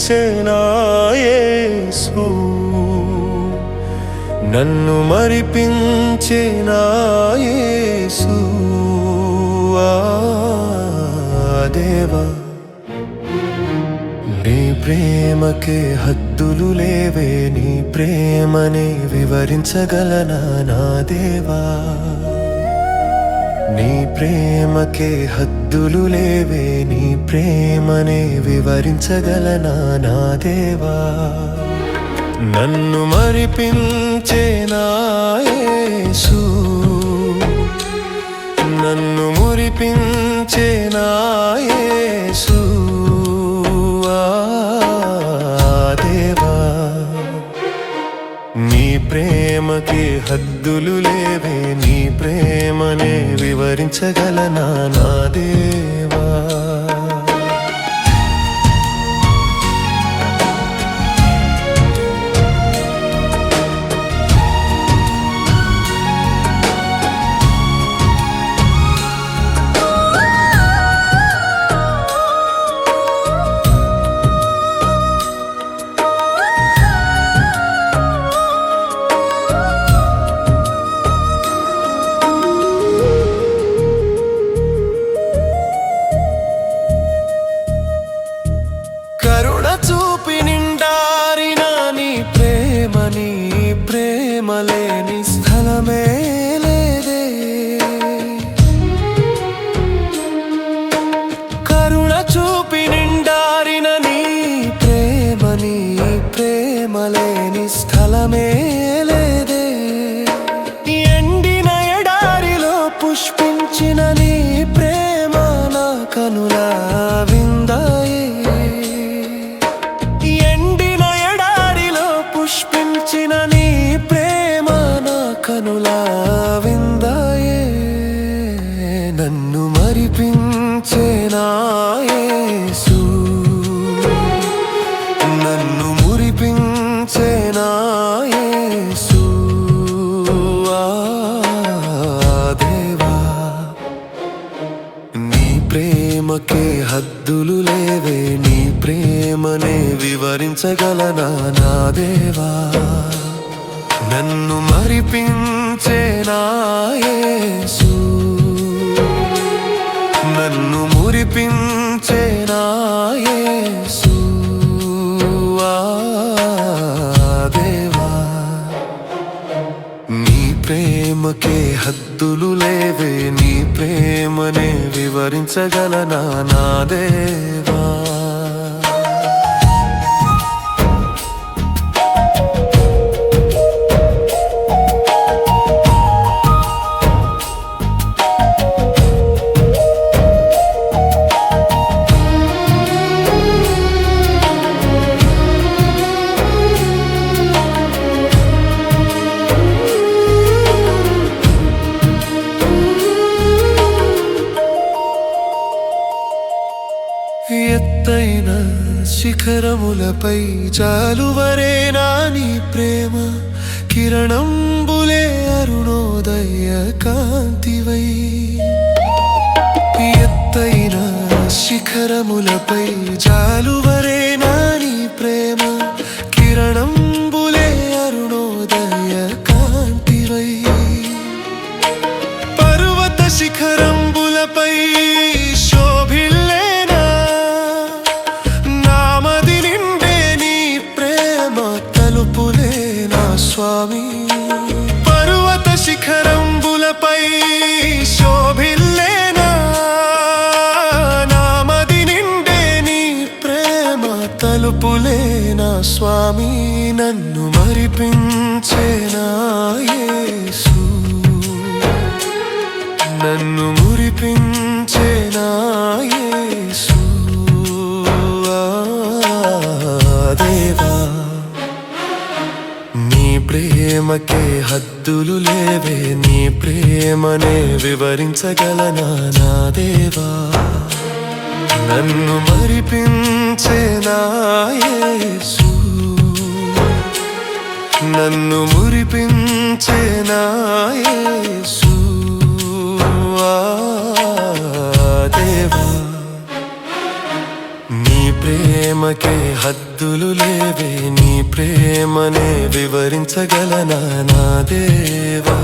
మరిపించే నా యేసు, నన్ను మరిపించే నా యేసు. దేవా, నీ ప్రేమకే హద్దులు లేవే, నీ ప్రేమనే వివరించగలనా నా దేవా. నీ ప్రేమకే హద్దులు లేవే, నీ ప్రేమనే వివరించగలనా నా దేవా. నన్ను మరిపించే నా యేసు, నన్ను మురిపించే నా యేసు. దేవా, నీ ప్రేమకి హద్దులు లేవే, నీ ప్రేమనే వివరించగలనా నా దేవా. కరుణ చూపి నిండారిన నీ ప్రేమ, నీ ప్రేమ లేని స్థలమే లేదే. కరుణ చూపి నిండారిన నీ ప్రేమ, నీ ప్రేమ లేని స్థలమే లేదే. ఎండిన ఎడారిలో పుష్పించిన నీ ప్రేమ నా కనుల విందాయే. ఎండిన ఎడారిలో పుష్పించిన నీ ప్రేమ నా కనుల విందాయే. నన్ను మరిపించే నా యేసు, నన్ను మురిపించే నా యేసు. దేవా, నీ ప్రేమకే హద్దులు లేవే, నీ ప్రేమనే వివరించగలనా నా దేవా. నన్ను మరిపించే నా యేసు, నన్ను మురిపించే నా యేసు. దేవా, నీ ప్రేమకే హద్దులు లేవే, నీ ప్రేమనే వివరించగలనా నా దేవా. ఎత్తైన శిఖరములపై జాలువరేనా నీ ప్రేమ, కిరణంబులే అరుణోదయ కాంతివై. ఎత్తైన శిఖరములపై జాలువరేనా నీ ప్రేమ, కిరణంబులే అరుణోదయ కాంతివై. పర్వత శిఖరంబులపై శోభిల్లేనా నామది నిండే నీ ప్రేమ తలుపులే నా స్వామి. పర్వత శిఖరంబులపై శోభిల్లేనా నామది నిండే నీ ప్రేమ తలుపులే నా స్వామి. నన్ను మరిపించే నా యేసు, నన్ను మురిపించే నా యేసు. దేవా, నీ ప్రేమకే హద్దులు లేవే, నీ ప్రేమనే వివరించగలనా నా దేవా. నన్ను మరిపించే నా యేసు, నన్ను మురిపించే నా యేసు. దేవా, నీ ప్రేమకే హద్దు హద్దులు లేవే నీ ప్రేమనే వివరించగలనా నా దేవా.